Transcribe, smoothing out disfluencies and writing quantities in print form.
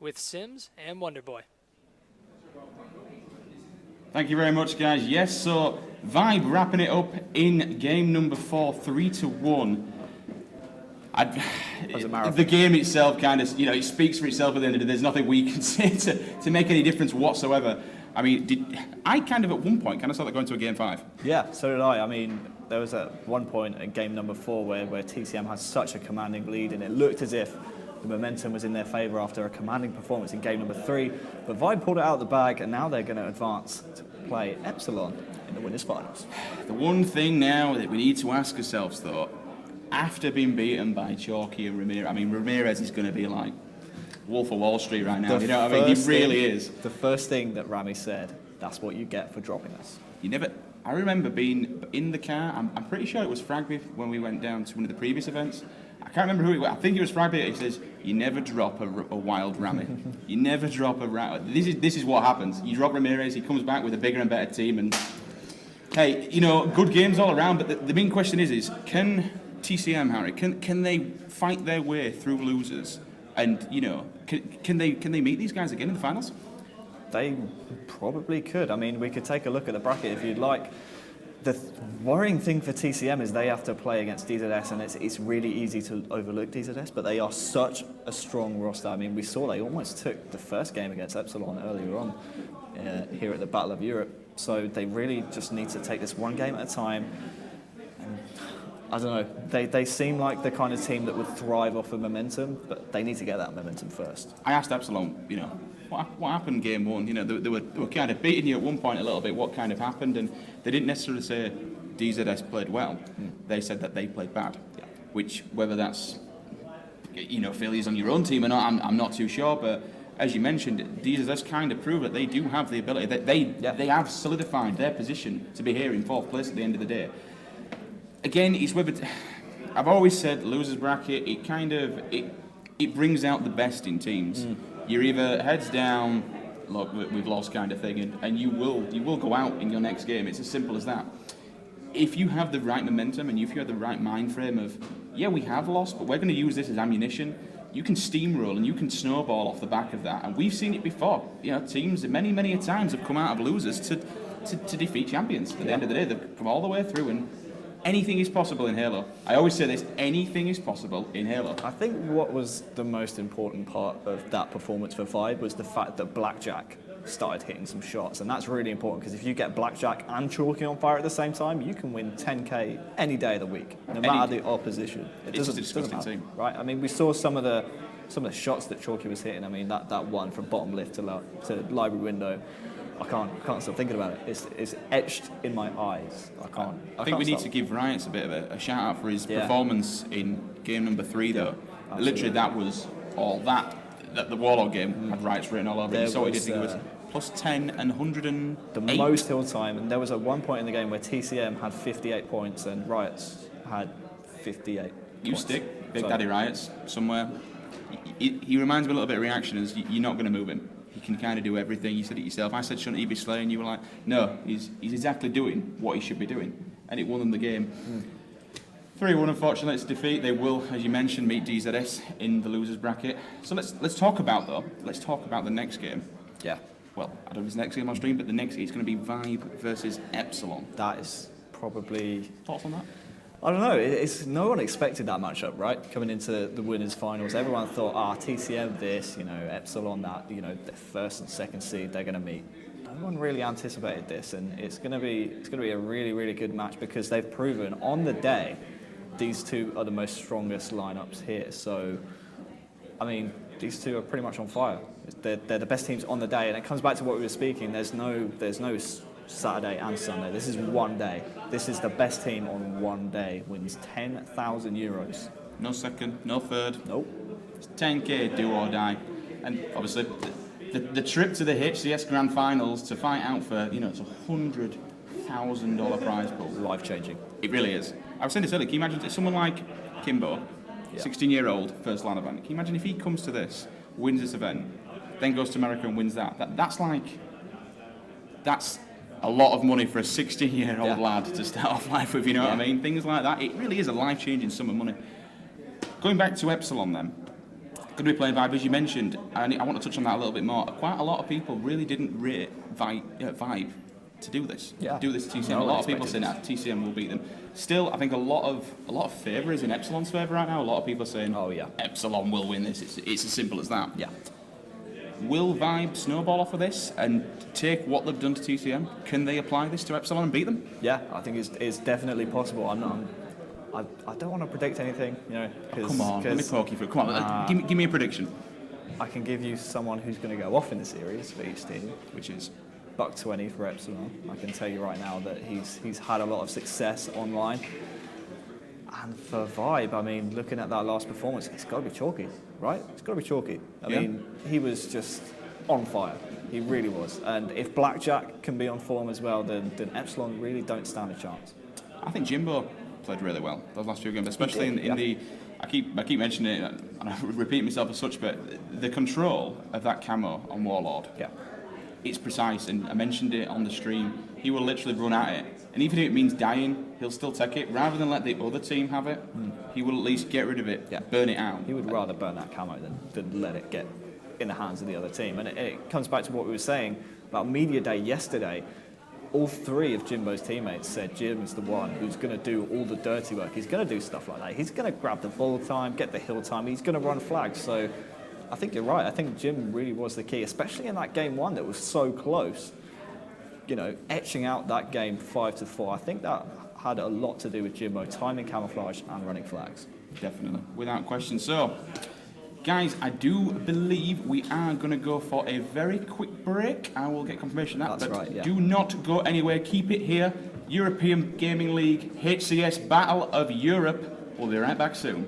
with Sims and Wonderboy. Thank you very much, guys. Yes, so Vibe wrapping it up in game number 4, 3-1. The game itself kind of, it speaks for itself at the end of the day. There's nothing we can say to make any difference whatsoever. I mean, I kind of at one point kind of saw that going to a game 5. Yeah, so did I. I mean, there was at one point in game number 4 where TCM had such a commanding lead, and it looked as if the momentum was in their favour after a commanding performance in game number 3. But Vibe pulled it out of the bag, and now they're going to advance to play Epsilon in the winners' finals. The one thing now that we need to ask ourselves, though, after being beaten by Chalky and Ramirez, I mean, Ramirez is going to be like Wolf of Wall Street right now. You know what I mean? He really is. The first thing that Rami said, that's what you get for dropping us. I remember being in the car. I'm pretty sure it was Fragby when we went down to one of the previous events. I can't remember who it was. I think it was Fragby. He says, "You never drop a wild Rami. You never drop a Rami. This is what happens. You drop Ramirez, he comes back with a bigger and better team, and hey, good games all around. But the main question is can TCM, Harry, can they fight their way through losers, and can they meet these guys again in the finals? They probably could. I mean, we could take a look at the bracket if you'd like. The worrying thing for TCM is they have to play against DZS, and it's really easy to overlook DZS, but they are such a strong roster. I mean, we saw they almost took the first game against Epsilon earlier on here at the Battle of Europe. So they really just need to take this one game at a time. And I don't know. They seem like the kind of team that would thrive off of momentum, but they need to get that momentum first. I asked Epsilon, what happened game 1? They were kind of beating you at one point a little bit. What kind of happened? And they didn't necessarily say DZS played well. They said that they played bad. Yeah. Which, whether that's failures on your own team or not, I'm not too sure. But as you mentioned, DZS kind of proved that they do have the ability. That they have solidified their position to be here in 4th place at the end of the day. Again, it's whether I've always said losers bracket. It brings out the best in teams. You're either heads down, look, we've lost kind of thing, and you will go out in your next game. It's as simple as that. If you have the right momentum and if you have the right mind frame of, yeah, we have lost, but we're going to use this as ammunition, you can steamroll and you can snowball off the back of that. And we've seen it before. Teams many a times have come out of losers to defeat champions. At the end of the day, they've come all the way through, and anything is possible in Halo. I always say this, anything is possible in Halo. I think what was the most important part of that performance for Vibe was the fact that Blackjack started hitting some shots, and that's really important because if you get Blackjack and Chalky on fire at the same time, you can win 10k any day of the week, no matter the opposition. It's just a disgusting team, right? I mean, we saw some of the shots that Chalky was hitting. I mean, that one from bottom left to library window. I can't stop thinking about it. It's etched in my eyes. I think we need to give Riots a bit of a shout out for his performance in game number 3, though. Absolutely. Literally, that was all that the Warlord game had Riots written all over it. So he was plus 10 and 108. The most hill time, and there was at one point in the game where TCM had 58 points and Riots had 58 points. Stick Big Daddy Riots somewhere. He reminds me a little bit of Reaction, as you're not going to move him. He can kind of do everything. You said it yourself. I said, shouldn't he be slaying? You were like, no, he's exactly doing what he should be doing. And it won them the game. 3-1, unfortunately, it's a defeat. They will, as you mentioned, meet DZS in the losers bracket. So let's talk about the next game. Yeah. Well, I don't know if it's the next game on stream, but it's going to be Vibe versus Epsilon. That is probably... Thoughts on that? I don't know. No one expected that matchup, right? Coming into the winners' finals, everyone thought, TCM this, Epsilon that, the first and second seed they're going to meet. No one really anticipated this, and it's going to be a really, really good match because they've proven on the day these two are the most strongest lineups here. So, I mean, these two are pretty much on fire. They're the best teams on the day, and it comes back to what we were speaking. There's no Saturday and Sunday. This is one day. This is the best team on one day. Wins 10,000 euros. No second, no third. Nope. It's 10k do or die. And obviously, the trip to the HCS Grand Finals to fight out for, it's $100,000 prize pool. Life changing. It really is. I was saying this earlier. Can you imagine someone like Kimbo, 16-year-old, first line event? Can you imagine if he comes to this, wins this event, then goes to America and wins that? That's a lot of money for a 16-year-old lad to start off life with, what I mean? Things like that. It really is a life-changing sum of money. Going back to Epsilon then, Going to be playing Vibe, as you mentioned, and I want to touch on that a little bit more. Quite a lot of people really didn't rate Vibe to do this. Yeah. Do this TCM. No A one lot of people expected saying that TCM will beat them. Still, I think a lot of favour is in Epsilon's favour right now. A lot of people are saying, Oh, yeah. Epsilon will win this. It's as simple as that. Yeah. Will Vibe snowball off of this and take what they've done to TCM? Can they apply this to Epsilon and beat them? Yeah, I think it's definitely possible. I don't want to predict anything, you know. Come on, let me poke you through. Come on, give me a prediction. I can give you someone who's going to go off in the series for each team, Which is? Buck20 for Epsilon. I can tell you right now that he's had a lot of success online. And for Vibe, I mean, looking at that last performance, it's got to be chalky, right? It's got to be chalky. I mean, he was just on fire. He really was. And if Blackjack can be on form as well, then Epsilon really don't stand a chance. I think Jimbo played really well those last few games, especially in the. I keep mentioning it, and I repeat myself as such, but the control of that camo on Warlord. Yeah. It's precise, and I mentioned it on the stream. He will literally run at it, and even if it means dying, he'll still take it. Rather than let the other team have it, he will at least get rid of it, burn it out. He would rather burn that camo than let it get in the hands of the other team. And it comes back to what we were saying about Media Day yesterday. All three of Jimbo's teammates said Jim's the one who's going to do all the dirty work. He's going to do stuff like that. He's going to grab the ball time, get the hill time. He's going to run flags. So I think you're right. I think Jim really was the key, especially in that game one that was so close. You know, etching out that game 5-4. I think that had a lot to do with Jimbo timing camouflage and running flags. Definitely, without question. So, guys, I do believe we are going to go for a very quick break. I will get confirmation of that. That's but right, yeah. Do not go anywhere. Keep it here. European Gaming League HCS Battle of Europe. We'll be right back soon.